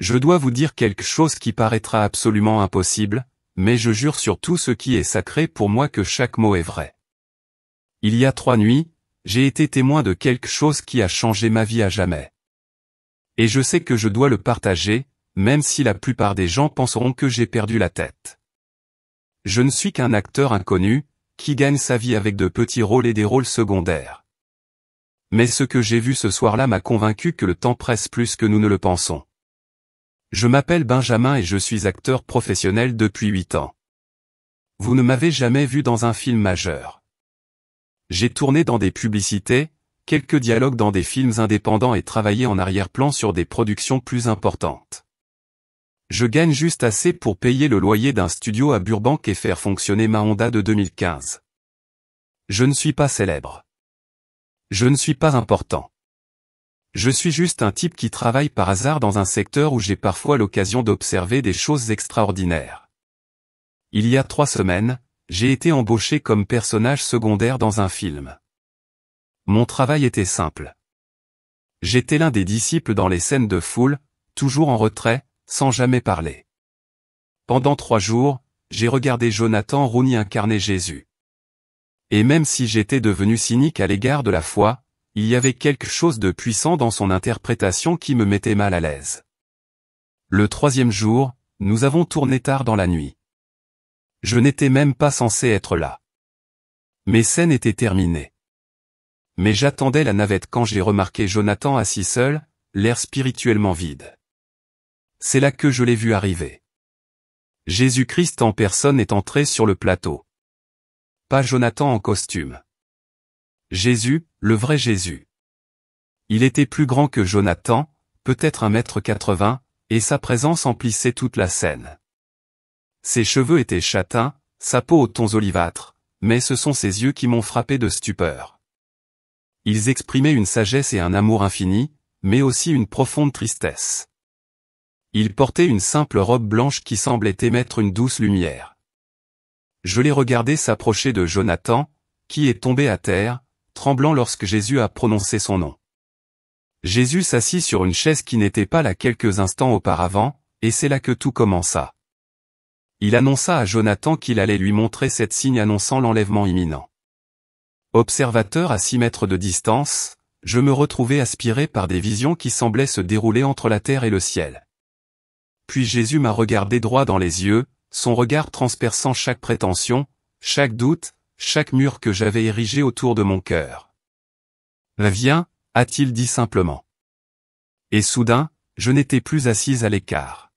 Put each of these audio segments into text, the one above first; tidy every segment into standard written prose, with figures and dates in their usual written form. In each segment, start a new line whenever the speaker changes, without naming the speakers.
Je dois vous dire quelque chose qui paraîtra absolument impossible, mais je jure sur tout ce qui est sacré pour moi que chaque mot est vrai. Il y a 3 nuits, j'ai été témoin de quelque chose qui a changé ma vie à jamais. Et je sais que je dois le partager, même si la plupart des gens penseront que j'ai perdu la tête. Je ne suis qu'un acteur inconnu, qui gagne sa vie avec de petits rôles et des rôles secondaires. Mais ce que j'ai vu ce soir-là m'a convaincu que le temps presse plus que nous ne le pensons. Je m'appelle Benjamin et je suis acteur professionnel depuis 8 ans. Vous ne m'avez jamais vu dans un film majeur. J'ai tourné dans des publicités, quelques dialogues dans des films indépendants et travaillé en arrière-plan sur des productions plus importantes. Je gagne juste assez pour payer le loyer d'un studio à Burbank et faire fonctionner ma Honda de 2015. Je ne suis pas célèbre. Je ne suis pas important. Je suis juste un type qui travaille par hasard dans un secteur où j'ai parfois l'occasion d'observer des choses extraordinaires. Il y a 3 semaines, j'ai été embauché comme personnage secondaire dans un film. Mon travail était simple. J'étais l'un des disciples dans les scènes de foule, toujours en retrait, sans jamais parler. Pendant 3 jours, j'ai regardé Jonathan Rooney incarner Jésus. Et même si j'étais devenu cynique à l'égard de la foi, il y avait quelque chose de puissant dans son interprétation qui me mettait mal à l'aise. Le 3e jour, nous avons tourné tard dans la nuit. Je n'étais même pas censé être là. Mes scènes étaient terminées. Mais j'attendais la navette quand j'ai remarqué Jonathan assis seul, l'air spirituellement vide. C'est là que je l'ai vu arriver. Jésus-Christ en personne est entré sur le plateau. Pas Jonathan en costume. Jésus, le vrai Jésus. Il était plus grand que Jonathan, peut-être 1,80 m, et sa présence emplissait toute la scène. Ses cheveux étaient châtains, sa peau aux tons olivâtres, mais ce sont ses yeux qui m'ont frappé de stupeur. Ils exprimaient une sagesse et un amour infini, mais aussi une profonde tristesse. Il portait une simple robe blanche qui semblait émettre une douce lumière. Je l'ai regardé s'approcher de Jonathan, qui est tombé à terre, tremblant lorsque Jésus a prononcé son nom. Jésus s'assit sur une chaise qui n'était pas là quelques instants auparavant, et c'est là que tout commença. Il annonça à Jonathan qu'il allait lui montrer 7 signes annonçant l'enlèvement imminent. Observateur à 6 mètres de distance, je me retrouvais aspiré par des visions qui semblaient se dérouler entre la terre et le ciel. Puis Jésus m'a regardé droit dans les yeux, son regard transperçant chaque prétention, chaque doute, chaque mur que j'avais érigé autour de mon cœur. « Viens », a-t-il dit simplement. Et soudain, je n'étais plus assise à l'écart.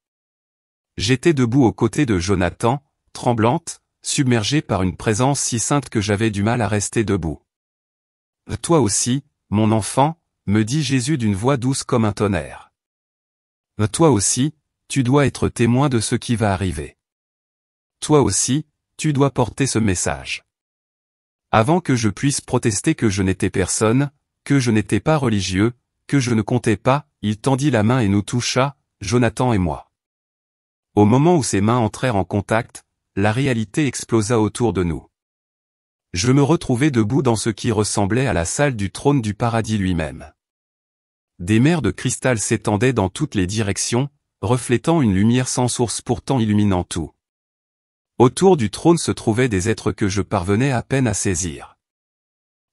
J'étais debout aux côtés de Jonathan, tremblante, submergée par une présence si sainte que j'avais du mal à rester debout. « Toi aussi, mon enfant », me dit Jésus d'une voix douce comme un tonnerre. « Toi aussi, tu dois être témoin de ce qui va arriver. Toi aussi, tu dois porter ce message. » Avant que je puisse protester que je n'étais personne, que je n'étais pas religieux, que je ne comptais pas, il tendit la main et nous toucha, Jonathan et moi. Au moment où ses mains entrèrent en contact, la réalité explosa autour de nous. Je me retrouvai debout dans ce qui ressemblait à la salle du trône du paradis lui-même. Des mers de cristal s'étendaient dans toutes les directions, reflétant une lumière sans source pourtant illuminant tout. Autour du trône se trouvaient des êtres que je parvenais à peine à saisir.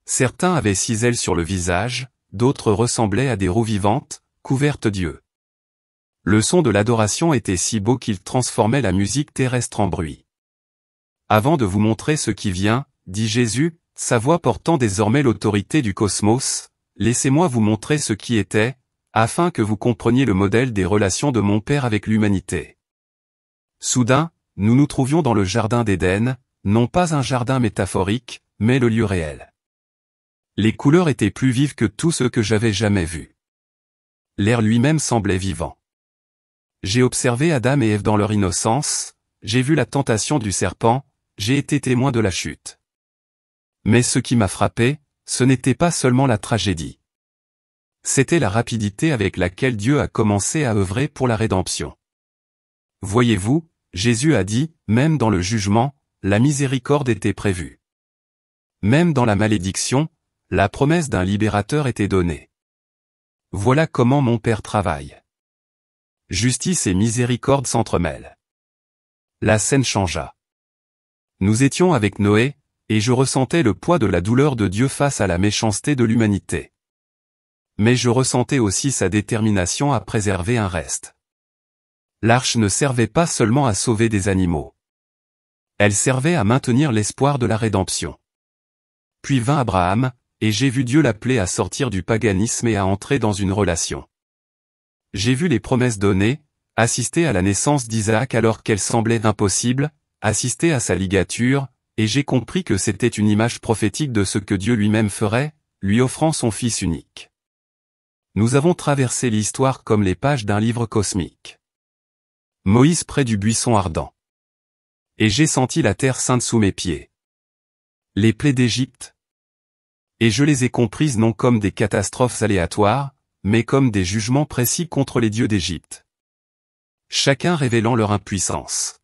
Certains avaient 6 ailes sur le visage, d'autres ressemblaient à des roues vivantes, couvertes d'yeux. Le son de l'adoration était si beau qu'il transformait la musique terrestre en bruit. Avant de vous montrer ce qui vient, dit Jésus, sa voix portant désormais l'autorité du cosmos, laissez-moi vous montrer ce qui était, afin que vous compreniez le modèle des relations de mon Père avec l'humanité. Soudain, nous nous trouvions dans le jardin d'Éden, non pas un jardin métaphorique, mais le lieu réel. Les couleurs étaient plus vives que tout ce que j'avais jamais vu. L'air lui-même semblait vivant. J'ai observé Adam et Ève dans leur innocence, j'ai vu la tentation du serpent, j'ai été témoin de la chute. Mais ce qui m'a frappé, ce n'était pas seulement la tragédie. C'était la rapidité avec laquelle Dieu a commencé à œuvrer pour la rédemption. Voyez-vous, Jésus a dit, même dans le jugement, la miséricorde était prévue. Même dans la malédiction, la promesse d'un libérateur était donnée. Voilà comment mon Père travaille. Justice et miséricorde s'entremêlent. La scène changea. Nous étions avec Noé, et je ressentais le poids de la douleur de Dieu face à la méchanceté de l'humanité. Mais je ressentais aussi sa détermination à préserver un reste. L'arche ne servait pas seulement à sauver des animaux. Elle servait à maintenir l'espoir de la rédemption. Puis vint Abraham, et j'ai vu Dieu l'appeler à sortir du paganisme et à entrer dans une relation. J'ai vu les promesses données, assister à la naissance d'Isaac alors qu'elle semblait impossible, assister à sa ligature, et j'ai compris que c'était une image prophétique de ce que Dieu lui-même ferait, lui offrant son Fils unique. Nous avons traversé l'histoire comme les pages d'un livre cosmique. Moïse près du buisson ardent. Et j'ai senti la terre sainte sous mes pieds. Les plaies d'Égypte. Et je les ai comprises non comme des catastrophes aléatoires, mais comme des jugements précis contre les dieux d'Égypte. Chacun révélant leur impuissance.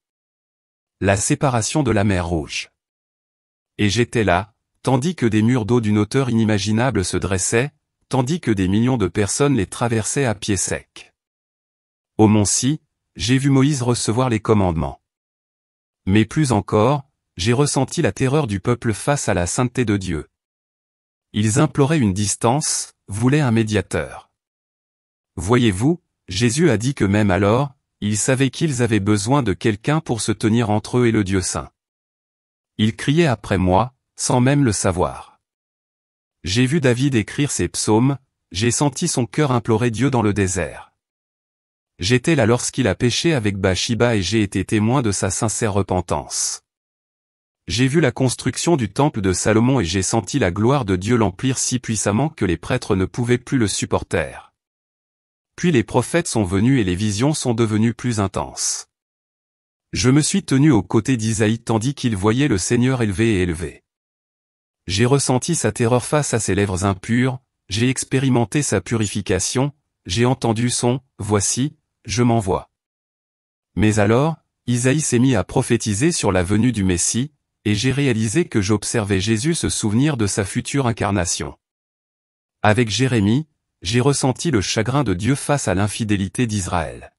La séparation de la mer Rouge. Et j'étais là, tandis que des murs d'eau d'une hauteur inimaginable se dressaient, tandis que des millions de personnes les traversaient à pied sec. Au mont Si, j'ai vu Moïse recevoir les commandements. Mais plus encore, j'ai ressenti la terreur du peuple face à la sainteté de Dieu. Ils imploraient une distance, voulaient un médiateur. Voyez-vous, Jésus a dit que même alors, ils savaient qu'ils avaient besoin de quelqu'un pour se tenir entre eux et le Dieu saint. Ils criaient après moi, sans même le savoir. J'ai vu David écrire ses psaumes, j'ai senti son cœur implorer Dieu dans le désert. J'étais là lorsqu'il a péché avec Bathsheba et j'ai été témoin de sa sincère repentance. J'ai vu la construction du temple de Salomon et j'ai senti la gloire de Dieu l'emplir si puissamment que les prêtres ne pouvaient plus le supporter. Puis les prophètes sont venus et les visions sont devenues plus intenses. Je me suis tenu aux côtés d'Isaïe tandis qu'il voyait le Seigneur élevé et élevé. J'ai ressenti sa terreur face à ses lèvres impures, j'ai expérimenté sa purification, j'ai entendu son « Voici, je m'envoie ». Mais alors, Isaïe s'est mis à prophétiser sur la venue du Messie, et j'ai réalisé que j'observais Jésus se souvenir de sa future incarnation. Avec Jérémie, j'ai ressenti le chagrin de Dieu face à l'infidélité d'Israël.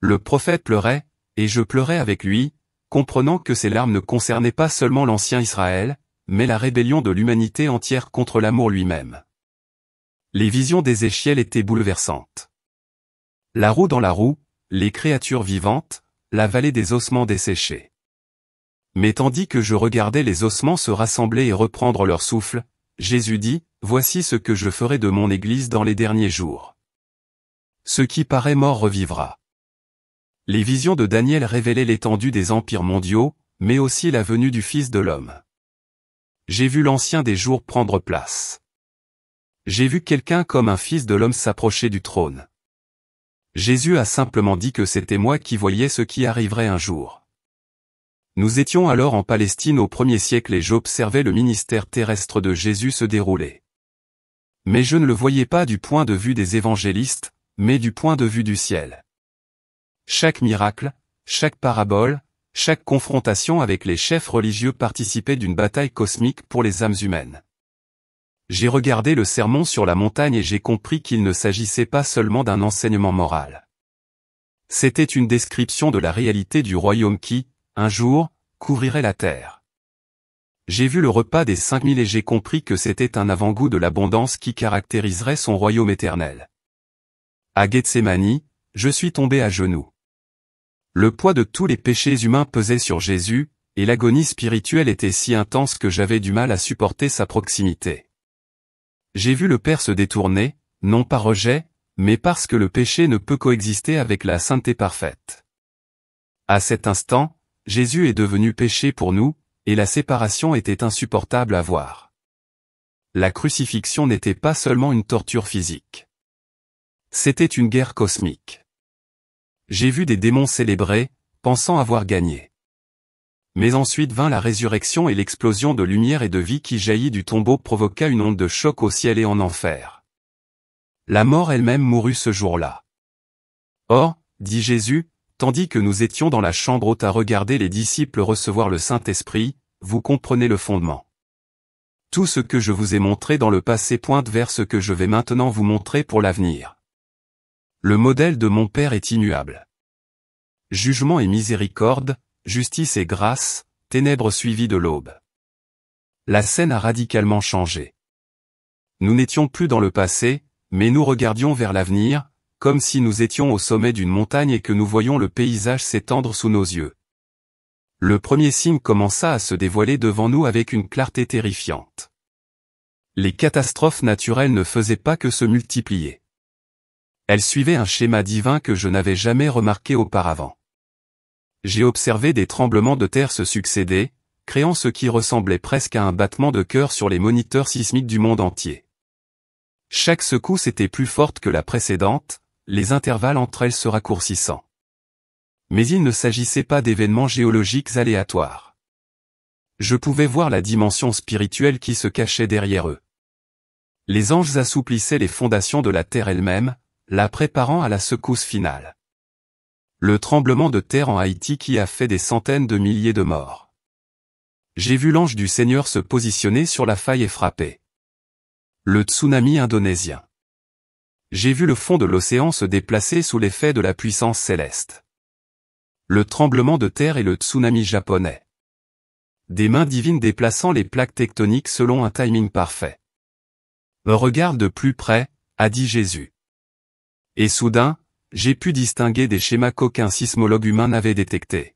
Le prophète pleurait, et je pleurais avec lui, comprenant que ses larmes ne concernaient pas seulement l'ancien Israël, mais la rébellion de l'humanité entière contre l'amour lui-même. Les visions d'Ézéchiel étaient bouleversantes. La roue dans la roue, les créatures vivantes, la vallée des ossements desséchés. Mais tandis que je regardais les ossements se rassembler et reprendre leur souffle, Jésus dit, « Voici ce que je ferai de mon Église dans les derniers jours. Ce qui paraît mort revivra. » Les visions de Daniel révélaient l'étendue des empires mondiaux, mais aussi la venue du Fils de l'homme. J'ai vu l'Ancien des jours prendre place. J'ai vu quelqu'un comme un Fils de l'homme s'approcher du trône. Jésus a simplement dit que c'était moi qui voyais ce qui arriverait un jour. Nous étions alors en Palestine au 1er siècle et j'observais le ministère terrestre de Jésus se dérouler. Mais je ne le voyais pas du point de vue des évangélistes, mais du point de vue du ciel. Chaque miracle, chaque parabole, chaque confrontation avec les chefs religieux participait d'une bataille cosmique pour les âmes humaines. J'ai regardé le sermon sur la montagne et j'ai compris qu'il ne s'agissait pas seulement d'un enseignement moral. C'était une description de la réalité du royaume qui, un jour, couvrirait la terre. J'ai vu le repas des 5000 et j'ai compris que c'était un avant-goût de l'abondance qui caractériserait son royaume éternel. À Gethsémani, je suis tombé à genoux. Le poids de tous les péchés humains pesait sur Jésus, et l'agonie spirituelle était si intense que j'avais du mal à supporter sa proximité. J'ai vu le Père se détourner, non par rejet, mais parce que le péché ne peut coexister avec la sainteté parfaite. À cet instant, Jésus est devenu péché pour nous, et la séparation était insupportable à voir. La crucifixion n'était pas seulement une torture physique. C'était une guerre cosmique. J'ai vu des démons célébrer, pensant avoir gagné. Mais ensuite vint la résurrection et l'explosion de lumière et de vie qui jaillit du tombeau provoqua une onde de choc au ciel et en enfer. La mort elle-même mourut ce jour-là. Or, dit Jésus, tandis que nous étions dans la chambre haute à regarder les disciples recevoir le Saint-Esprit, vous comprenez le fondement. Tout ce que je vous ai montré dans le passé pointe vers ce que je vais maintenant vous montrer pour l'avenir. Le modèle de mon Père est immuable. Jugement et miséricorde, justice et grâce, ténèbres suivies de l'aube. La scène a radicalement changé. Nous n'étions plus dans le passé, mais nous regardions vers l'avenir, comme si nous étions au sommet d'une montagne et que nous voyions le paysage s'étendre sous nos yeux. Le premier signe commença à se dévoiler devant nous avec une clarté terrifiante. Les catastrophes naturelles ne faisaient pas que se multiplier. Elles suivaient un schéma divin que je n'avais jamais remarqué auparavant. J'ai observé des tremblements de terre se succéder, créant ce qui ressemblait presque à un battement de cœur sur les moniteurs sismiques du monde entier. Chaque secousse était plus forte que la précédente, les intervalles entre elles se raccourcissant. Mais il ne s'agissait pas d'événements géologiques aléatoires. Je pouvais voir la dimension spirituelle qui se cachait derrière eux. Les anges assouplissaient les fondations de la terre elle-même, la préparant à la secousse finale. Le tremblement de terre en Haïti qui a fait des centaines de milliers de morts. J'ai vu l'ange du Seigneur se positionner sur la faille et frapper. Le tsunami indonésien. J'ai vu le fond de l'océan se déplacer sous l'effet de la puissance céleste. Le tremblement de terre et le tsunami japonais. Des mains divines déplaçant les plaques tectoniques selon un timing parfait. Regarde de plus près, a dit Jésus. Et soudain, j'ai pu distinguer des schémas qu'aucun sismologue humain n'avait détectés.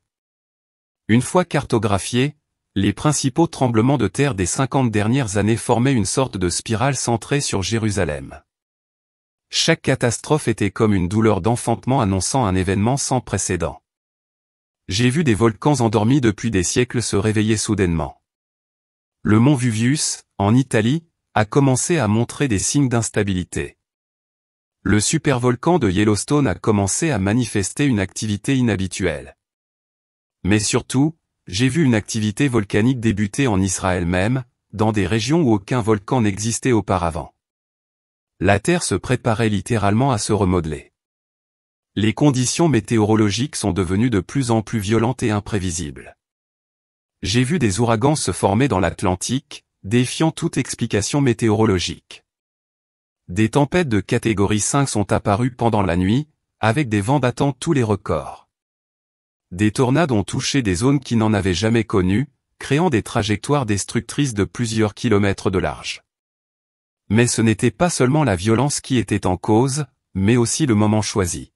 Une fois cartographiés, les principaux tremblements de terre des 50 dernières années formaient une sorte de spirale centrée sur Jérusalem. Chaque catastrophe était comme une douleur d'enfantement annonçant un événement sans précédent. J'ai vu des volcans endormis depuis des siècles se réveiller soudainement. Le mont Vuvius, en Italie, a commencé à montrer des signes d'instabilité. Le supervolcan de Yellowstone a commencé à manifester une activité inhabituelle. Mais surtout, j'ai vu une activité volcanique débuter en Israël même, dans des régions où aucun volcan n'existait auparavant. La Terre se préparait littéralement à se remodeler. Les conditions météorologiques sont devenues de plus en plus violentes et imprévisibles. J'ai vu des ouragans se former dans l'Atlantique, défiant toute explication météorologique. Des tempêtes de catégorie 5 sont apparues pendant la nuit, avec des vents battant tous les records. Des tornades ont touché des zones qui n'en avaient jamais connues, créant des trajectoires destructrices de plusieurs kilomètres de large. Mais ce n'était pas seulement la violence qui était en cause, mais aussi le moment choisi.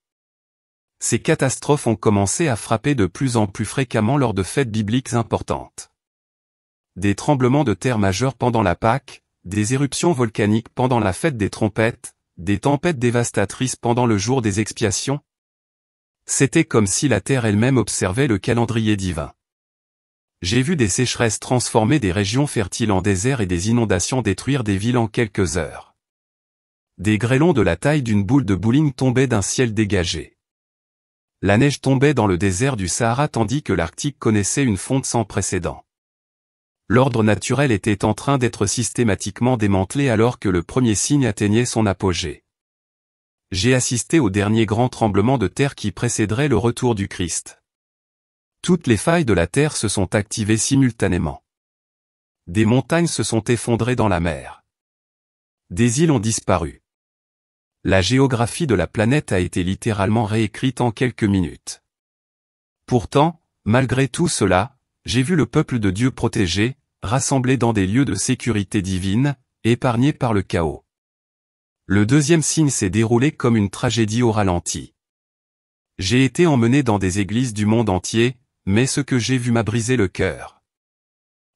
Ces catastrophes ont commencé à frapper de plus en plus fréquemment lors de fêtes bibliques importantes. Des tremblements de terre majeurs pendant la Pâque, des éruptions volcaniques pendant la fête des trompettes, des tempêtes dévastatrices pendant le jour des expiations. C'était comme si la terre elle-même observait le calendrier divin. J'ai vu des sécheresses transformer des régions fertiles en désert et des inondations détruire des villes en quelques heures. Des grêlons de la taille d'une boule de bowling tombaient d'un ciel dégagé. La neige tombait dans le désert du Sahara tandis que l'Arctique connaissait une fonte sans précédent. L'ordre naturel était en train d'être systématiquement démantelé alors que le premier signe atteignait son apogée. J'ai assisté au dernier grand tremblement de terre qui précéderait le retour du Christ. Toutes les failles de la terre se sont activées simultanément. Des montagnes se sont effondrées dans la mer. Des îles ont disparu. La géographie de la planète a été littéralement réécrite en quelques minutes. Pourtant, malgré tout cela, j'ai vu le peuple de Dieu protégé, rassemblé dans des lieux de sécurité divine, épargné par le chaos. Le deuxième signe s'est déroulé comme une tragédie au ralenti. J'ai été emmené dans des églises du monde entier, mais ce que j'ai vu m'a brisé le cœur.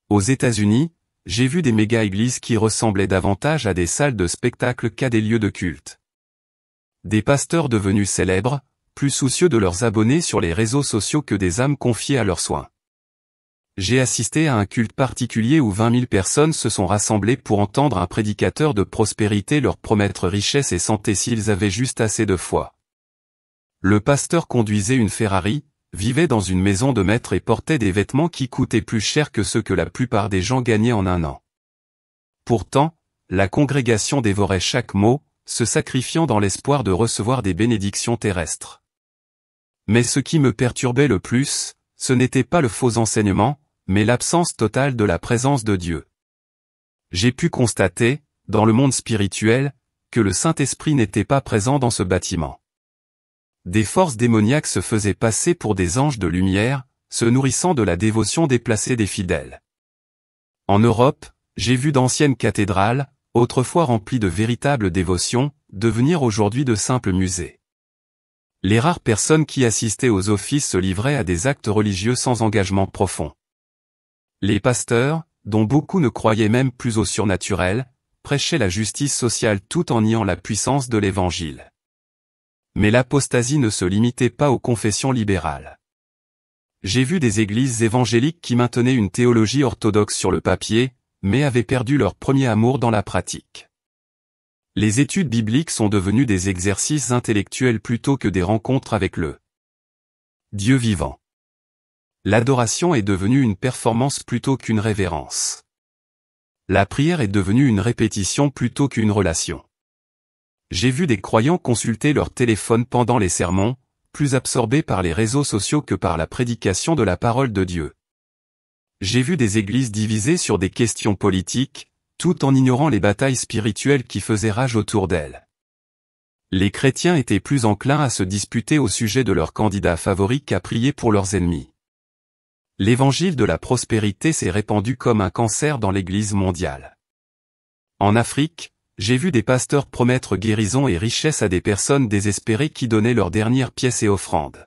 Aux États-Unis, j'ai vu des méga-églises qui ressemblaient davantage à des salles de spectacle qu'à des lieux de culte. Des pasteurs devenus célèbres, plus soucieux de leurs abonnés sur les réseaux sociaux que des âmes confiées à leurs soins. J'ai assisté à un culte particulier où 20 000 personnes se sont rassemblées pour entendre un prédicateur de prospérité leur promettre richesse et santé s'ils avaient juste assez de foi. Le pasteur conduisait une Ferrari, vivait dans une maison de maître et portait des vêtements qui coûtaient plus cher que ceux que la plupart des gens gagnaient en un an. Pourtant, la congrégation dévorait chaque mot, se sacrifiant dans l'espoir de recevoir des bénédictions terrestres. Mais ce qui me perturbait le plus, ce n'était pas le faux enseignement, mais l'absence totale de la présence de Dieu. J'ai pu constater, dans le monde spirituel, que le Saint-Esprit n'était pas présent dans ce bâtiment. Des forces démoniaques se faisaient passer pour des anges de lumière, se nourrissant de la dévotion déplacée des fidèles. En Europe, j'ai vu d'anciennes cathédrales, autrefois remplies de véritables dévotions, devenir aujourd'hui de simples musées. Les rares personnes qui assistaient aux offices se livraient à des actes religieux sans engagement profond. Les pasteurs, dont beaucoup ne croyaient même plus au surnaturel, prêchaient la justice sociale tout en niant la puissance de l'Évangile. Mais l'apostasie ne se limitait pas aux confessions libérales. J'ai vu des églises évangéliques qui maintenaient une théologie orthodoxe sur le papier, mais avaient perdu leur premier amour dans la pratique. Les études bibliques sont devenues des exercices intellectuels plutôt que des rencontres avec le Dieu vivant. L'adoration est devenue une performance plutôt qu'une révérence. La prière est devenue une répétition plutôt qu'une relation. J'ai vu des croyants consulter leur téléphone pendant les sermons, plus absorbés par les réseaux sociaux que par la prédication de la parole de Dieu. J'ai vu des églises divisées sur des questions politiques, tout en ignorant les batailles spirituelles qui faisaient rage autour d'elles. Les chrétiens étaient plus enclins à se disputer au sujet de leurs candidats favoris qu'à prier pour leurs ennemis. L'évangile de la prospérité s'est répandu comme un cancer dans l'Église mondiale. En Afrique, j'ai vu des pasteurs promettre guérison et richesse à des personnes désespérées qui donnaient leurs dernières pièces et offrandes.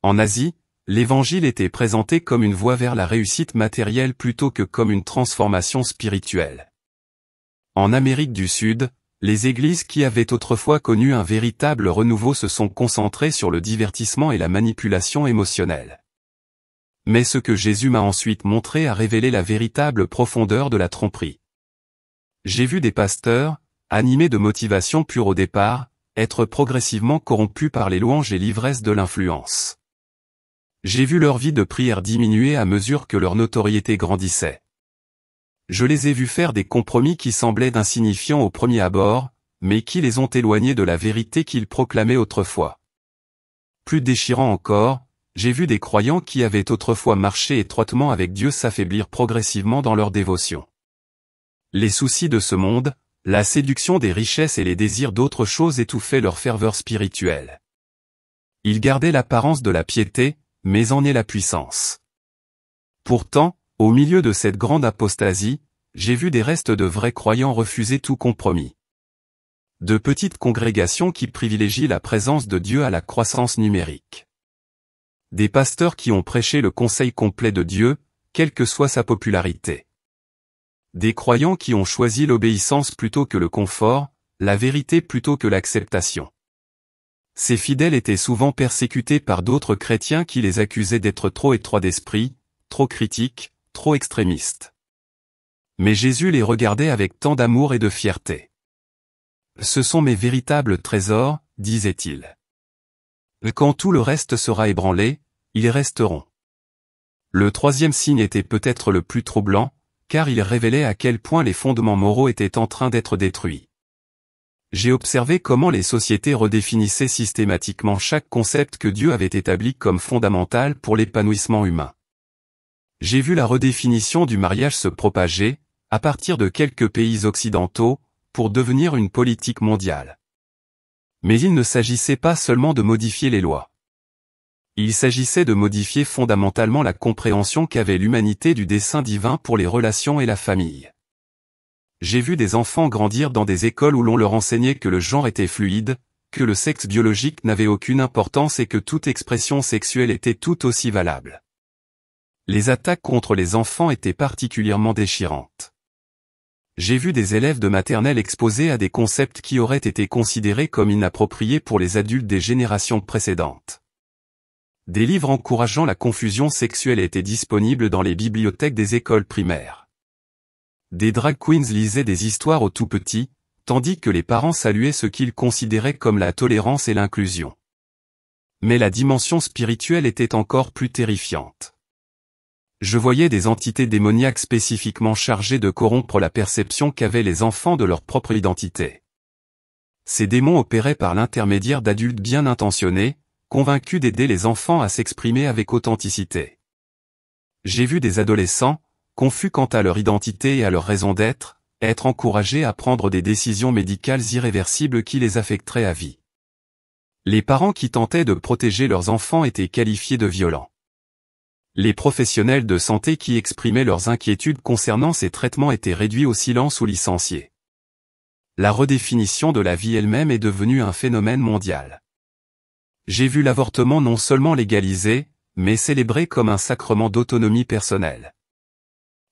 En Asie, l'Évangile était présenté comme une voie vers la réussite matérielle plutôt que comme une transformation spirituelle. En Amérique du Sud, les églises qui avaient autrefois connu un véritable renouveau se sont concentrées sur le divertissement et la manipulation émotionnelle. Mais ce que Jésus m'a ensuite montré a révélé la véritable profondeur de la tromperie. J'ai vu des pasteurs, animés de motivation pure au départ, être progressivement corrompus par les louanges et l'ivresse de l'influence. J'ai vu leur vie de prière diminuer à mesure que leur notoriété grandissait. Je les ai vus faire des compromis qui semblaient insignifiants au premier abord, mais qui les ont éloignés de la vérité qu'ils proclamaient autrefois. Plus déchirant encore, j'ai vu des croyants qui avaient autrefois marché étroitement avec Dieu s'affaiblir progressivement dans leur dévotion. Les soucis de ce monde, la séduction des richesses et les désirs d'autres choses étouffaient leur ferveur spirituelle. Ils gardaient l'apparence de la piété, mais en est la puissance. Pourtant, au milieu de cette grande apostasie, j'ai vu des restes de vrais croyants refuser tout compromis. De petites congrégations qui privilégient la présence de Dieu à la croissance numérique. Des pasteurs qui ont prêché le conseil complet de Dieu, quelle que soit sa popularité. Des croyants qui ont choisi l'obéissance plutôt que le confort, la vérité plutôt que l'acceptation. Ces fidèles étaient souvent persécutés par d'autres chrétiens qui les accusaient d'être trop étroits d'esprit, trop critiques, trop extrémistes. Mais Jésus les regardait avec tant d'amour et de fierté. « Ce sont mes véritables trésors », disait-il. « Quand tout le reste sera ébranlé, ils resteront. » Le troisième signe était peut-être le plus troublant, car il révélait à quel point les fondements moraux étaient en train d'être détruits. J'ai observé comment les sociétés redéfinissaient systématiquement chaque concept que Dieu avait établi comme fondamental pour l'épanouissement humain. J'ai vu la redéfinition du mariage se propager, à partir de quelques pays occidentaux, pour devenir une politique mondiale. Mais il ne s'agissait pas seulement de modifier les lois. Il s'agissait de modifier fondamentalement la compréhension qu'avait l'humanité du dessein divin pour les relations et la famille. J'ai vu des enfants grandir dans des écoles où l'on leur enseignait que le genre était fluide, que le sexe biologique n'avait aucune importance et que toute expression sexuelle était tout aussi valable. Les attaques contre les enfants étaient particulièrement déchirantes. J'ai vu des élèves de maternelle exposés à des concepts qui auraient été considérés comme inappropriés pour les adultes des générations précédentes. Des livres encourageant la confusion sexuelle étaient disponibles dans les bibliothèques des écoles primaires. Des drag queens lisaient des histoires aux tout-petits, tandis que les parents saluaient ce qu'ils considéraient comme la tolérance et l'inclusion. Mais la dimension spirituelle était encore plus terrifiante. Je voyais des entités démoniaques spécifiquement chargées de corrompre la perception qu'avaient les enfants de leur propre identité. Ces démons opéraient par l'intermédiaire d'adultes bien intentionnés, convaincus d'aider les enfants à s'exprimer avec authenticité. J'ai vu des adolescents, confus quant à leur identité et à leur raison d'être, être encouragés à prendre des décisions médicales irréversibles qui les affecteraient à vie. Les parents qui tentaient de protéger leurs enfants étaient qualifiés de violents. Les professionnels de santé qui exprimaient leurs inquiétudes concernant ces traitements étaient réduits au silence ou licenciés. La redéfinition de la vie elle-même est devenue un phénomène mondial. J'ai vu l'avortement non seulement légalisé, mais célébré comme un sacrement d'autonomie personnelle.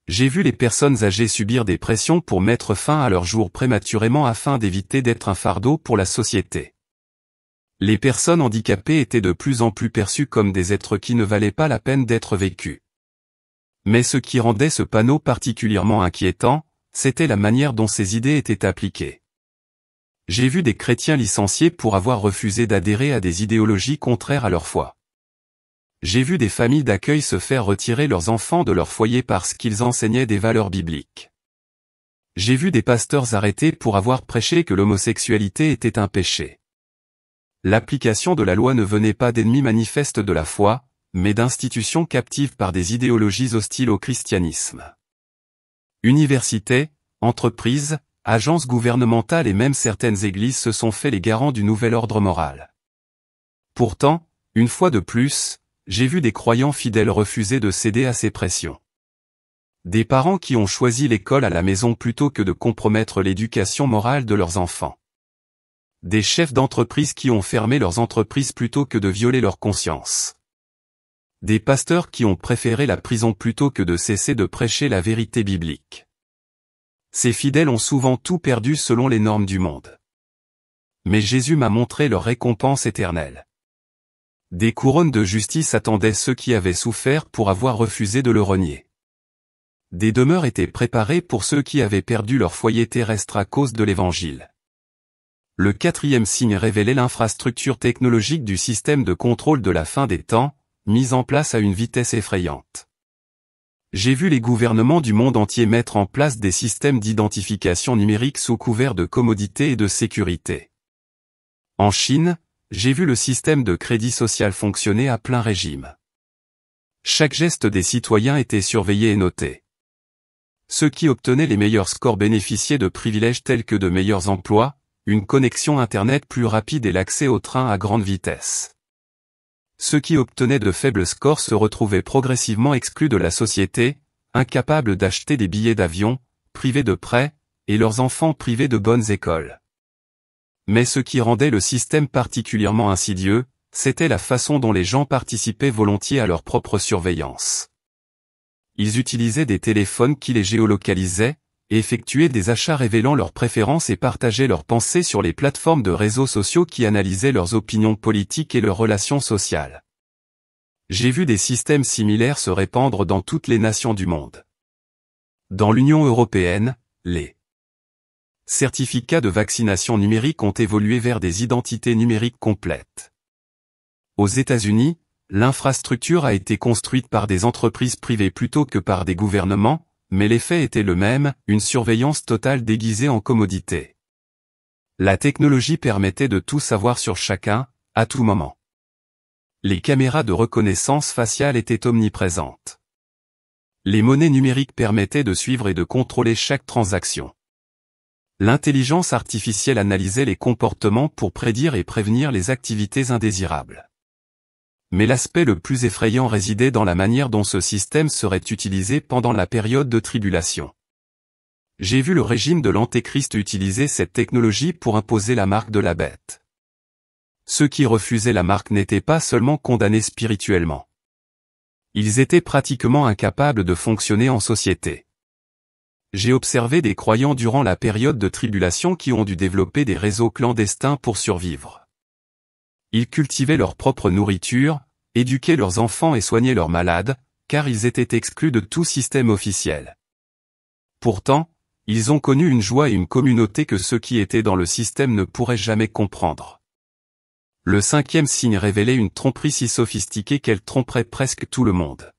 J'ai vu les personnes âgées subir des pressions pour mettre fin à leur jour prématurément afin d'éviter d'être un fardeau pour la société. Les personnes handicapées étaient de plus en plus perçues comme des êtres qui ne valaient pas la peine d'être vécus. Mais ce qui rendait ce panneau particulièrement inquiétant, c'était la manière dont ces idées étaient appliquées. J'ai vu des chrétiens licenciés pour avoir refusé d'adhérer à des idéologies contraires à leur foi. J'ai vu des familles d'accueil se faire retirer leurs enfants de leur foyer parce qu'ils enseignaient des valeurs bibliques. J'ai vu des pasteurs arrêtés pour avoir prêché que l'homosexualité était un péché. L'application de la loi ne venait pas d'ennemis manifestes de la foi, mais d'institutions captives par des idéologies hostiles au christianisme. Universités, entreprises, agences gouvernementales et même certaines églises se sont fait les garants du nouvel ordre moral. Pourtant, une fois de plus, j'ai vu des croyants fidèles refuser de céder à ces pressions. Des parents qui ont choisi l'école à la maison plutôt que de compromettre l'éducation morale de leurs enfants. Des chefs d'entreprise qui ont fermé leurs entreprises plutôt que de violer leur conscience. Des pasteurs qui ont préféré la prison plutôt que de cesser de prêcher la vérité biblique. Ces fidèles ont souvent tout perdu selon les normes du monde. Mais Jésus m'a montré leur récompense éternelle. Des couronnes de justice attendaient ceux qui avaient souffert pour avoir refusé de le renier. Des demeures étaient préparées pour ceux qui avaient perdu leur foyer terrestre à cause de l'Évangile. Le quatrième signe révélait l'infrastructure technologique du système de contrôle de la fin des temps, mise en place à une vitesse effrayante. J'ai vu les gouvernements du monde entier mettre en place des systèmes d'identification numérique sous couvert de commodité et de sécurité. En Chine, j'ai vu le système de crédit social fonctionner à plein régime. Chaque geste des citoyens était surveillé et noté. Ceux qui obtenaient les meilleurs scores bénéficiaient de privilèges tels que de meilleurs emplois, une connexion Internet plus rapide et l'accès au train à grande vitesse. Ceux qui obtenaient de faibles scores se retrouvaient progressivement exclus de la société, incapables d'acheter des billets d'avion, privés de prêts, et leurs enfants privés de bonnes écoles. Mais ce qui rendait le système particulièrement insidieux, c'était la façon dont les gens participaient volontiers à leur propre surveillance. Ils utilisaient des téléphones qui les géolocalisaient, effectuaient des achats révélant leurs préférences et partageaient leurs pensées sur les plateformes de réseaux sociaux qui analysaient leurs opinions politiques et leurs relations sociales. J'ai vu des systèmes similaires se répandre dans toutes les nations du monde. Dans l'Union européenne, les certificats de vaccination numérique ont évolué vers des identités numériques complètes. Aux États-Unis, l'infrastructure a été construite par des entreprises privées plutôt que par des gouvernements, mais l'effet était le même, une surveillance totale déguisée en commodité. La technologie permettait de tout savoir sur chacun, à tout moment. Les caméras de reconnaissance faciale étaient omniprésentes. Les monnaies numériques permettaient de suivre et de contrôler chaque transaction. L'intelligence artificielle analysait les comportements pour prédire et prévenir les activités indésirables. Mais l'aspect le plus effrayant résidait dans la manière dont ce système serait utilisé pendant la période de tribulation. J'ai vu le régime de l'Antéchrist utiliser cette technologie pour imposer la marque de la bête. Ceux qui refusaient la marque n'étaient pas seulement condamnés spirituellement. Ils étaient pratiquement incapables de fonctionner en société. J'ai observé des croyants durant la période de tribulation qui ont dû développer des réseaux clandestins pour survivre. Ils cultivaient leur propre nourriture, éduquaient leurs enfants et soignaient leurs malades, car ils étaient exclus de tout système officiel. Pourtant, ils ont connu une joie et une communauté que ceux qui étaient dans le système ne pourraient jamais comprendre. Le cinquième signe révélait une tromperie si sophistiquée qu'elle tromperait presque tout le monde.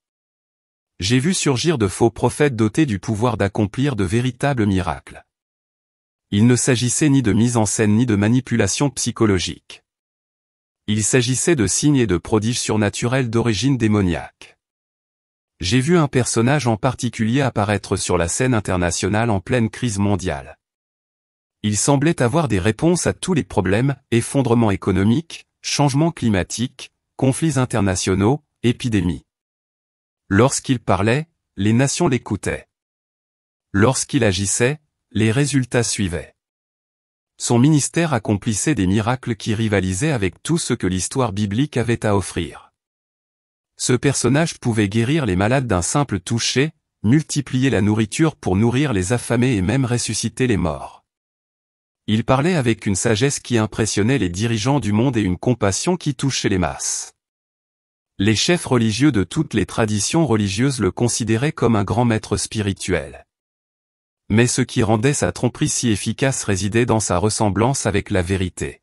J'ai vu surgir de faux prophètes dotés du pouvoir d'accomplir de véritables miracles. Il ne s'agissait ni de mise en scène ni de manipulation psychologique. Il s'agissait de signes et de prodiges surnaturels d'origine démoniaque. J'ai vu un personnage en particulier apparaître sur la scène internationale en pleine crise mondiale. Il semblait avoir des réponses à tous les problèmes, effondrement économique, changements climatiques, conflits internationaux, épidémies. Lorsqu'il parlait, les nations l'écoutaient. Lorsqu'il agissait, les résultats suivaient. Son ministère accomplissait des miracles qui rivalisaient avec tout ce que l'histoire biblique avait à offrir. Ce personnage pouvait guérir les malades d'un simple toucher, multiplier la nourriture pour nourrir les affamés et même ressusciter les morts. Il parlait avec une sagesse qui impressionnait les dirigeants du monde et une compassion qui touchait les masses. Les chefs religieux de toutes les traditions religieuses le considéraient comme un grand maître spirituel. Mais ce qui rendait sa tromperie si efficace résidait dans sa ressemblance avec la vérité.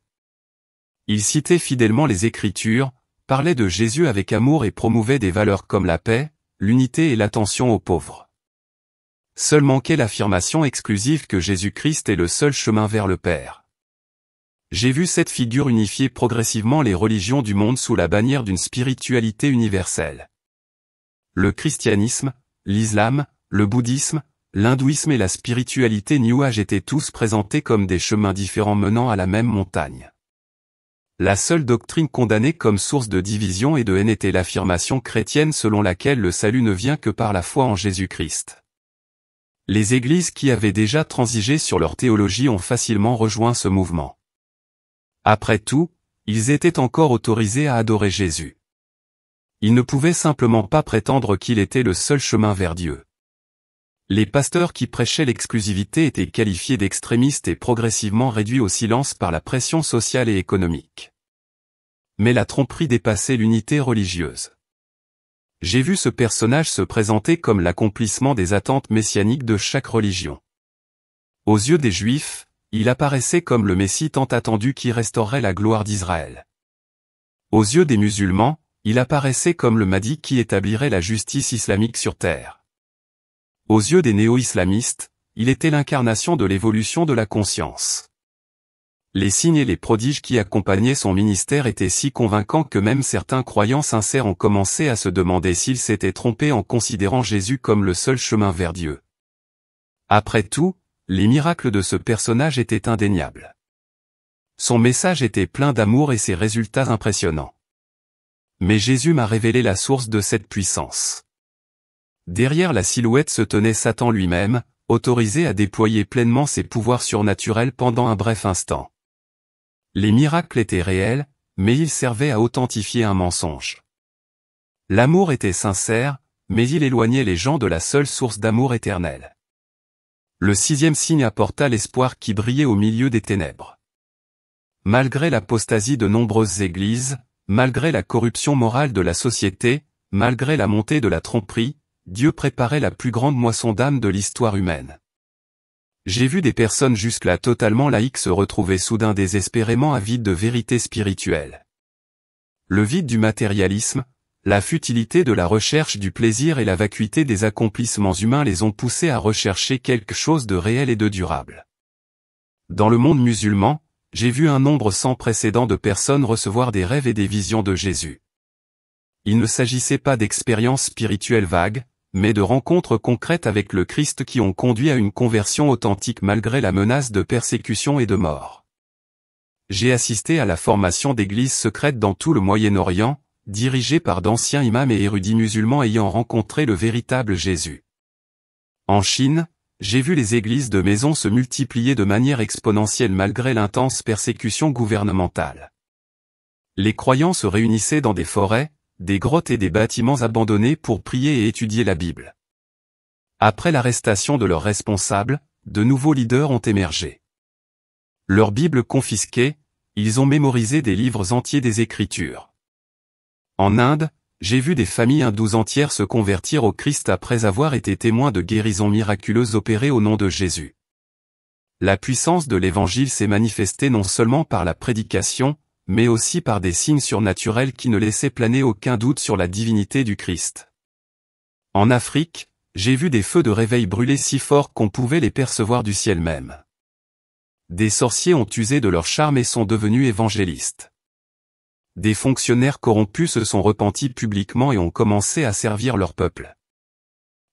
Il citait fidèlement les Écritures, parlait de Jésus avec amour et promouvait des valeurs comme la paix, l'unité et l'attention aux pauvres. Seul manquait l'affirmation exclusive que Jésus-Christ est le seul chemin vers le Père. J'ai vu cette figure unifier progressivement les religions du monde sous la bannière d'une spiritualité universelle. Le christianisme, l'islam, le bouddhisme, l'hindouisme et la spiritualité New Age étaient tous présentés comme des chemins différents menant à la même montagne. La seule doctrine condamnée comme source de division et de haine était l'affirmation chrétienne selon laquelle le salut ne vient que par la foi en Jésus-Christ. Les églises qui avaient déjà transigé sur leur théologie ont facilement rejoint ce mouvement. Après tout, ils étaient encore autorisés à adorer Jésus. Ils ne pouvaient simplement pas prétendre qu'il était le seul chemin vers Dieu. Les pasteurs qui prêchaient l'exclusivité étaient qualifiés d'extrémistes et progressivement réduits au silence par la pression sociale et économique. Mais la tromperie dépassait l'unité religieuse. J'ai vu ce personnage se présenter comme l'accomplissement des attentes messianiques de chaque religion. Aux yeux des Juifs, il apparaissait comme le Messie tant attendu qui restaurerait la gloire d'Israël. Aux yeux des musulmans, il apparaissait comme le Mahdi qui établirait la justice islamique sur terre. Aux yeux des néo-islamistes, il était l'incarnation de l'évolution de la conscience. Les signes et les prodiges qui accompagnaient son ministère étaient si convaincants que même certains croyants sincères ont commencé à se demander s'ils s'étaient trompés en considérant Jésus comme le seul chemin vers Dieu. Après tout, les miracles de ce personnage étaient indéniables. Son message était plein d'amour et ses résultats impressionnants. Mais Jésus m'a révélé la source de cette puissance. Derrière la silhouette se tenait Satan lui-même, autorisé à déployer pleinement ses pouvoirs surnaturels pendant un bref instant. Les miracles étaient réels, mais ils servaient à authentifier un mensonge. L'amour était sincère, mais il éloignait les gens de la seule source d'amour éternel. Le 6e signe apporta l'espoir qui brillait au milieu des ténèbres. Malgré l'apostasie de nombreuses églises, malgré la corruption morale de la société, malgré la montée de la tromperie, Dieu préparait la plus grande moisson d'âmes de l'histoire humaine. J'ai vu des personnes jusque-là totalement laïques se retrouver soudain désespérément avides de vérité spirituelle. Le vide du matérialisme, la futilité de la recherche du plaisir et la vacuité des accomplissements humains les ont poussés à rechercher quelque chose de réel et de durable. Dans le monde musulman, j'ai vu un nombre sans précédent de personnes recevoir des rêves et des visions de Jésus. Il ne s'agissait pas d'expériences spirituelles vagues, mais de rencontres concrètes avec le Christ qui ont conduit à une conversion authentique malgré la menace de persécution et de mort. J'ai assisté à la formation d'églises secrètes dans tout le Moyen-Orient, dirigées par d'anciens imams et érudits musulmans ayant rencontré le véritable Jésus. En Chine, j'ai vu les églises de maison se multiplier de manière exponentielle malgré l'intense persécution gouvernementale. Les croyants se réunissaient dans des forêts, des grottes et des bâtiments abandonnés pour prier et étudier la Bible. Après l'arrestation de leurs responsables, de nouveaux leaders ont émergé. Leur Bible confisquée, ils ont mémorisé des livres entiers des Écritures. En Inde, j'ai vu des familles hindoues entières se convertir au Christ après avoir été témoins de guérisons miraculeuses opérées au nom de Jésus. La puissance de l'Évangile s'est manifestée non seulement par la prédication, mais aussi par des signes surnaturels qui ne laissaient planer aucun doute sur la divinité du Christ. En Afrique, j'ai vu des feux de réveil brûler si forts qu'on pouvait les percevoir du ciel même. Des sorciers ont usé de leur charme et sont devenus évangélistes. Des fonctionnaires corrompus se sont repentis publiquement et ont commencé à servir leur peuple.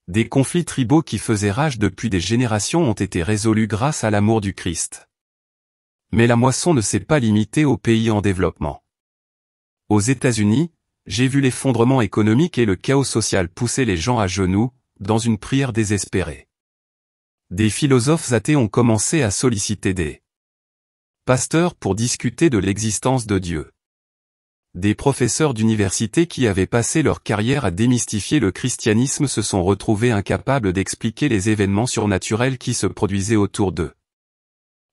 Des conflits tribaux qui faisaient rage depuis des générations ont été résolus grâce à l'amour du Christ. Mais la moisson ne s'est pas limitée aux pays en développement. Aux États-Unis, j'ai vu l'effondrement économique et le chaos social pousser les gens à genoux, dans une prière désespérée. Des philosophes athées ont commencé à solliciter des pasteurs pour discuter de l'existence de Dieu. Des professeurs d'université qui avaient passé leur carrière à démystifier le christianisme se sont retrouvés incapables d'expliquer les événements surnaturels qui se produisaient autour d'eux.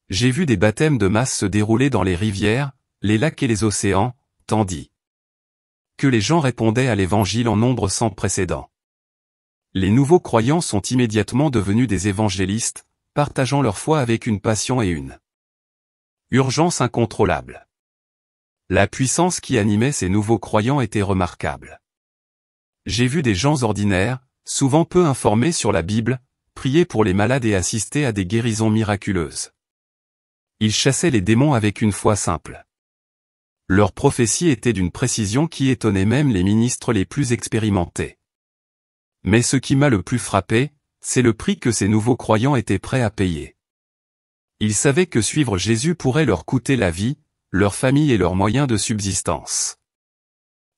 J'ai vu des baptêmes de masse se dérouler dans les rivières, les lacs et les océans, tandis que les gens répondaient à l'évangile en nombre sans précédent. Les nouveaux croyants sont immédiatement devenus des évangélistes, partageant leur foi avec une passion et une urgence incontrôlable. La puissance qui animait ces nouveaux croyants était remarquable. J'ai vu des gens ordinaires, souvent peu informés sur la Bible, prier pour les malades et assister à des guérisons miraculeuses. Ils chassaient les démons avec une foi simple. Leurs prophéties étaient d'une précision qui étonnait même les ministres les plus expérimentés. Mais ce qui m'a le plus frappé, c'est le prix que ces nouveaux croyants étaient prêts à payer. Ils savaient que suivre Jésus pourrait leur coûter la vie, leur famille et leurs moyens de subsistance.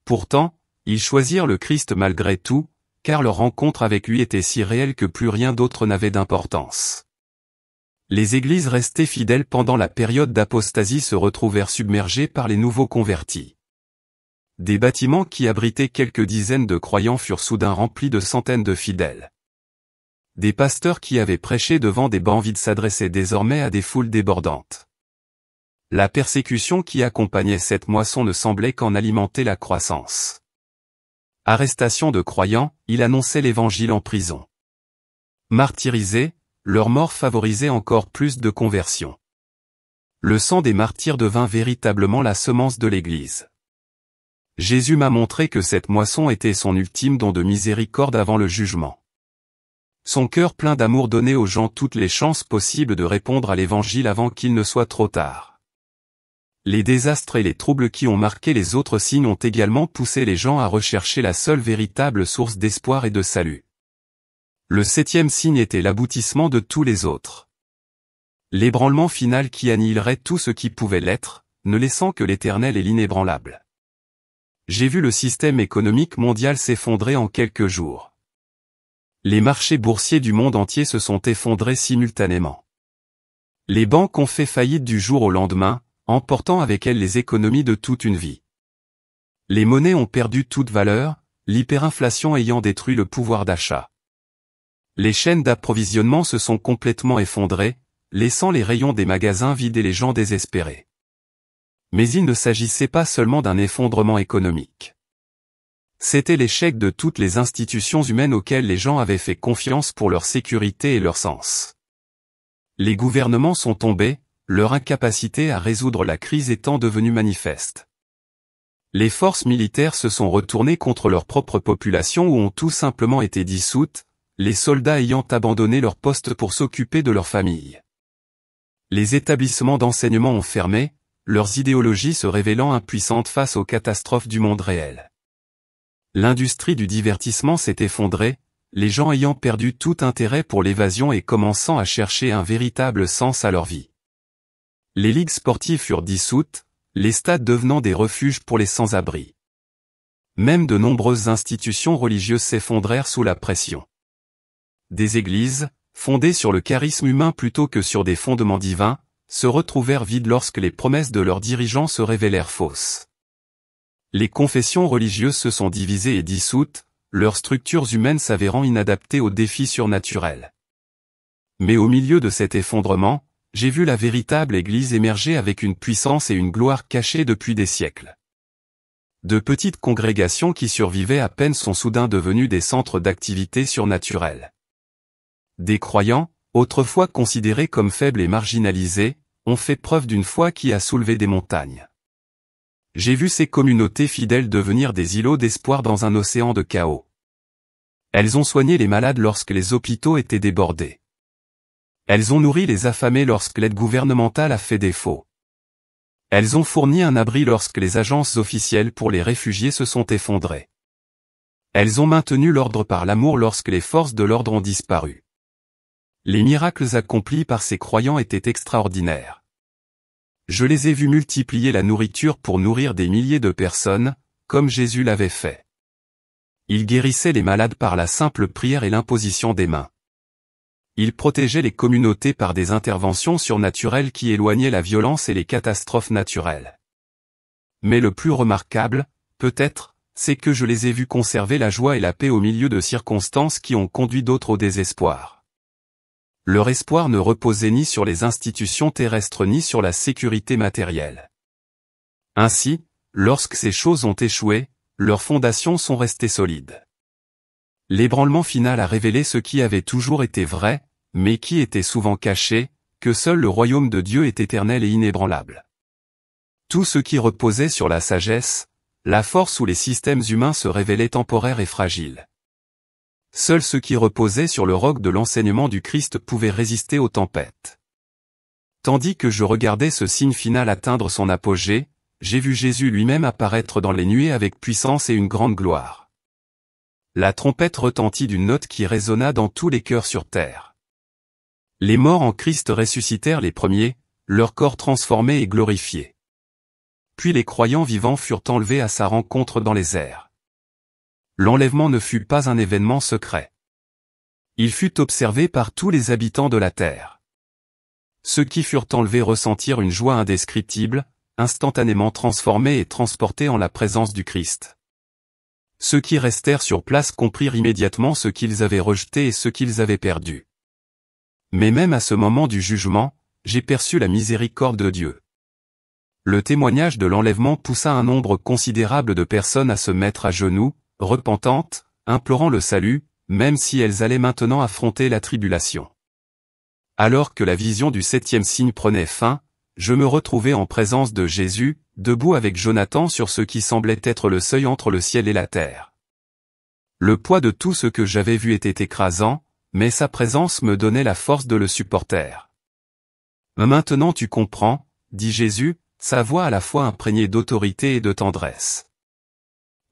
Pourtant, ils choisirent le Christ malgré tout, car leur rencontre avec lui était si réelle que plus rien d'autre n'avait d'importance. Les églises restées fidèles pendant la période d'apostasie se retrouvèrent submergées par les nouveaux convertis. Des bâtiments qui abritaient quelques dizaines de croyants furent soudain remplis de centaines de fidèles. Des pasteurs qui avaient prêché devant des bancs vides s'adressaient désormais à des foules débordantes. La persécution qui accompagnait cette moisson ne semblait qu'en alimenter la croissance. Arrestation de croyants, il annonçait l'évangile en prison. Martyrisés, leur mort favorisait encore plus de conversions. Le sang des martyrs devint véritablement la semence de l'Église. Jésus m'a montré que cette moisson était son ultime don de miséricorde avant le jugement. Son cœur plein d'amour donnait aux gens toutes les chances possibles de répondre à l'Évangile avant qu'il ne soit trop tard. Les désastres et les troubles qui ont marqué les autres signes ont également poussé les gens à rechercher la seule véritable source d'espoir et de salut. Le 7e signe était l'aboutissement de tous les autres. L'ébranlement final qui annihilerait tout ce qui pouvait l'être, ne laissant que l'Éternel et l'inébranlable. J'ai vu le système économique mondial s'effondrer en quelques jours. Les marchés boursiers du monde entier se sont effondrés simultanément. Les banques ont fait faillite du jour au lendemain, emportant avec elles les économies de toute une vie. Les monnaies ont perdu toute valeur, l'hyperinflation ayant détruit le pouvoir d'achat. Les chaînes d'approvisionnement se sont complètement effondrées, laissant les rayons des magasins vides et les gens désespérés. Mais il ne s'agissait pas seulement d'un effondrement économique. C'était l'échec de toutes les institutions humaines auxquelles les gens avaient fait confiance pour leur sécurité et leur sens. Les gouvernements sont tombés, leur incapacité à résoudre la crise étant devenue manifeste. Les forces militaires se sont retournées contre leur propre population ou ont tout simplement été dissoutes, les soldats ayant abandonné leur poste pour s'occuper de leurs familles. Les établissements d'enseignement ont fermé, leurs idéologies se révélant impuissantes face aux catastrophes du monde réel. L'industrie du divertissement s'est effondrée, les gens ayant perdu tout intérêt pour l'évasion et commençant à chercher un véritable sens à leur vie. Les ligues sportives furent dissoutes, les stades devenant des refuges pour les sans-abri. Même de nombreuses institutions religieuses s'effondrèrent sous la pression. Des églises, fondées sur le charisme humain plutôt que sur des fondements divins, se retrouvèrent vides lorsque les promesses de leurs dirigeants se révélèrent fausses. Les confessions religieuses se sont divisées et dissoutes, leurs structures humaines s'avérant inadaptées aux défis surnaturels. Mais au milieu de cet effondrement, j'ai vu la véritable Église émerger avec une puissance et une gloire cachées depuis des siècles. De petites congrégations qui survivaient à peine sont soudain devenues des centres d'activité surnaturelle. Des croyants, autrefois considérés comme faibles et marginalisés, ont fait preuve d'une foi qui a soulevé des montagnes. J'ai vu ces communautés fidèles devenir des îlots d'espoir dans un océan de chaos. Elles ont soigné les malades lorsque les hôpitaux étaient débordés. Elles ont nourri les affamés lorsque l'aide gouvernementale a fait défaut. Elles ont fourni un abri lorsque les agences officielles pour les réfugiés se sont effondrées. Elles ont maintenu l'ordre par l'amour lorsque les forces de l'ordre ont disparu. Les miracles accomplis par ces croyants étaient extraordinaires. Je les ai vus multiplier la nourriture pour nourrir des milliers de personnes, comme Jésus l'avait fait. Il guérissait les malades par la simple prière et l'imposition des mains. Il protégeait les communautés par des interventions surnaturelles qui éloignaient la violence et les catastrophes naturelles. Mais le plus remarquable, peut-être, c'est que je les ai vus conserver la joie et la paix au milieu de circonstances qui ont conduit d'autres au désespoir. Leur espoir ne reposait ni sur les institutions terrestres ni sur la sécurité matérielle. Ainsi, lorsque ces choses ont échoué, leurs fondations sont restées solides. L'ébranlement final a révélé ce qui avait toujours été vrai, mais qui était souvent caché, que seul le royaume de Dieu est éternel et inébranlable. Tout ce qui reposait sur la sagesse, la force ou les systèmes humains se révélait temporaire et fragile. Seul ce qui reposait sur le roc de l'enseignement du Christ pouvait résister aux tempêtes. Tandis que je regardais ce signe final atteindre son apogée, j'ai vu Jésus lui-même apparaître dans les nuées avec puissance et une grande gloire. La trompette retentit d'une note qui résonna dans tous les cœurs sur terre. Les morts en Christ ressuscitèrent les premiers, leur corps transformés et glorifiés. Puis les croyants vivants furent enlevés à sa rencontre dans les airs. L'enlèvement ne fut pas un événement secret. Il fut observé par tous les habitants de la terre. Ceux qui furent enlevés ressentirent une joie indescriptible, instantanément transformés et transportés en la présence du Christ. Ceux qui restèrent sur place comprirent immédiatement ce qu'ils avaient rejeté et ce qu'ils avaient perdu. Mais même à ce moment du jugement, j'ai perçu la miséricorde de Dieu. Le témoignage de l'enlèvement poussa un nombre considérable de personnes à se mettre à genoux, repentantes, implorant le salut, même si elles allaient maintenant affronter la tribulation. Alors que la vision du 7e signe prenait fin, je me retrouvais en présence de Jésus, debout avec Jonathan sur ce qui semblait être le seuil entre le ciel et la terre. Le poids de tout ce que j'avais vu était écrasant, mais sa présence me donnait la force de le supporter. « Maintenant tu comprends, dit Jésus, sa voix à la fois imprégnée d'autorité et de tendresse.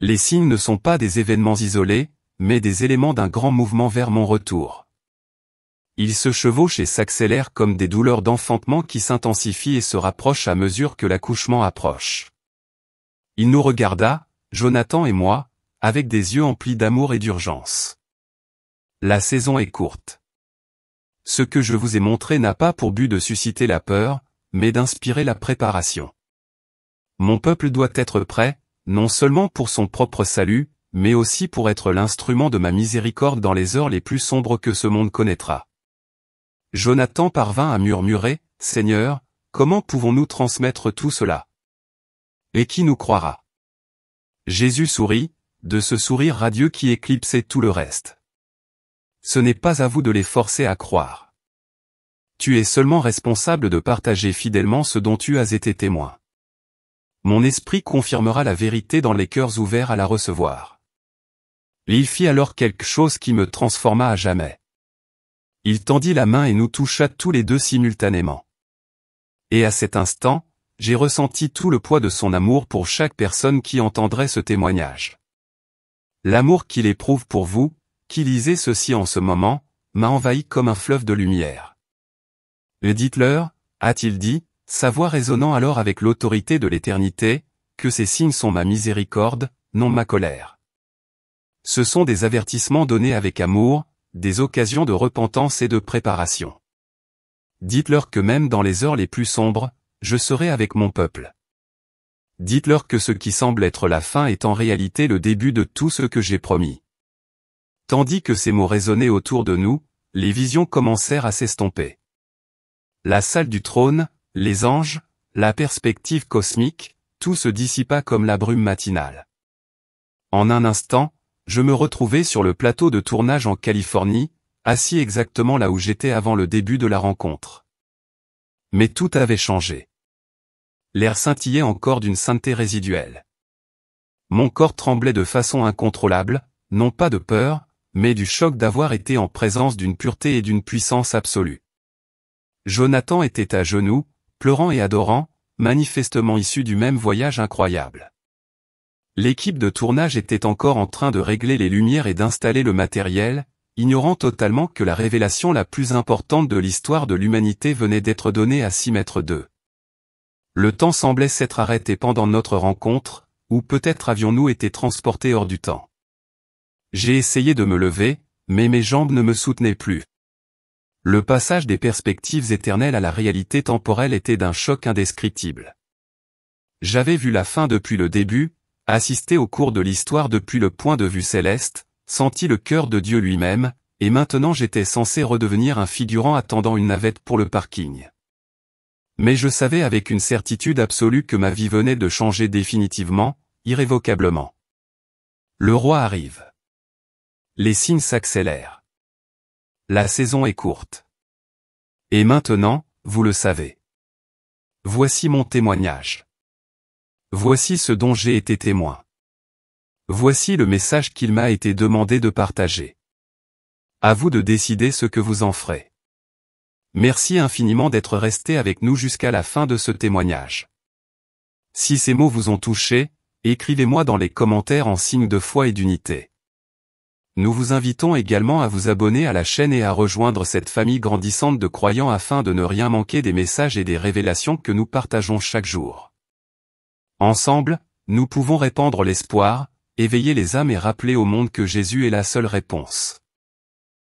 Les signes ne sont pas des événements isolés, mais des éléments d'un grand mouvement vers mon retour. Ils se chevauchent et s'accélèrent comme des douleurs d'enfantement qui s'intensifient et se rapprochent à mesure que l'accouchement approche. » Il nous regarda, Jonathan et moi, avec des yeux emplis d'amour et d'urgence. La saison est courte. Ce que je vous ai montré n'a pas pour but de susciter la peur, mais d'inspirer la préparation. Mon peuple doit être prêt, non seulement pour son propre salut, mais aussi pour être l'instrument de ma miséricorde dans les heures les plus sombres que ce monde connaîtra. Jonathan parvint à murmurer, « Seigneur, comment pouvons-nous transmettre tout cela? Et qui nous croira ?» Jésus sourit, de ce sourire radieux qui éclipsait tout le reste. « Ce n'est pas à vous de les forcer à croire. Tu es seulement responsable de partager fidèlement ce dont tu as été témoin. Mon esprit confirmera la vérité dans les cœurs ouverts à la recevoir. » Il fit alors quelque chose qui me transforma à jamais. Il tendit la main et nous toucha tous les deux simultanément. Et à cet instant, j'ai ressenti tout le poids de son amour pour chaque personne qui entendrait ce témoignage. L'amour qu'il éprouve pour vous, qui lisez ceci en ce moment, m'a envahi comme un fleuve de lumière. « Dites-leur, a-t-il dit, sa voix résonnant alors avec l'autorité de l'éternité, que ces signes sont ma miséricorde, non ma colère. Ce sont des avertissements donnés avec amour, des occasions de repentance et de préparation. Dites-leur que même dans les heures les plus sombres, je serai avec mon peuple. Dites-leur que ce qui semble être la fin est en réalité le début de tout ce que j'ai promis. » Tandis que ces mots résonnaient autour de nous, les visions commencèrent à s'estomper. La salle du trône, les anges, la perspective cosmique, tout se dissipa comme la brume matinale. En un instant, je me retrouvai sur le plateau de tournage en Californie, assis exactement là où j'étais avant le début de la rencontre. Mais tout avait changé. L'air scintillait encore d'une sainteté résiduelle. Mon corps tremblait de façon incontrôlable, non pas de peur, mais du choc d'avoir été en présence d'une pureté et d'une puissance absolue. Jonathan était à genoux, pleurant et adorant, manifestement issu du même voyage incroyable. L'équipe de tournage était encore en train de régler les lumières et d'installer le matériel, ignorant totalement que la révélation la plus importante de l'histoire de l'humanité venait d'être donnée à 6 mètres d'eux. Le temps semblait s'être arrêté pendant notre rencontre, ou peut-être avions-nous été transportés hors du temps. J'ai essayé de me lever, mais mes jambes ne me soutenaient plus. Le passage des perspectives éternelles à la réalité temporelle était d'un choc indescriptible. J'avais vu la fin depuis le début, assisté au cours de l'histoire depuis le point de vue céleste, senti le cœur de Dieu lui-même, et maintenant j'étais censé redevenir un figurant attendant une navette pour le parking. Mais je savais avec une certitude absolue que ma vie venait de changer définitivement, irrévocablement. Le roi arrive. Les signes s'accélèrent. La saison est courte. Et maintenant, vous le savez. Voici mon témoignage. Voici ce dont j'ai été témoin. Voici le message qu'il m'a été demandé de partager. À vous de décider ce que vous en ferez. Merci infiniment d'être resté avec nous jusqu'à la fin de ce témoignage. Si ces mots vous ont touché, écrivez-moi dans les commentaires en signe de foi et d'unité. Nous vous invitons également à vous abonner à la chaîne et à rejoindre cette famille grandissante de croyants afin de ne rien manquer des messages et des révélations que nous partageons chaque jour. Ensemble, nous pouvons répandre l'espoir, éveiller les âmes et rappeler au monde que Jésus est la seule réponse.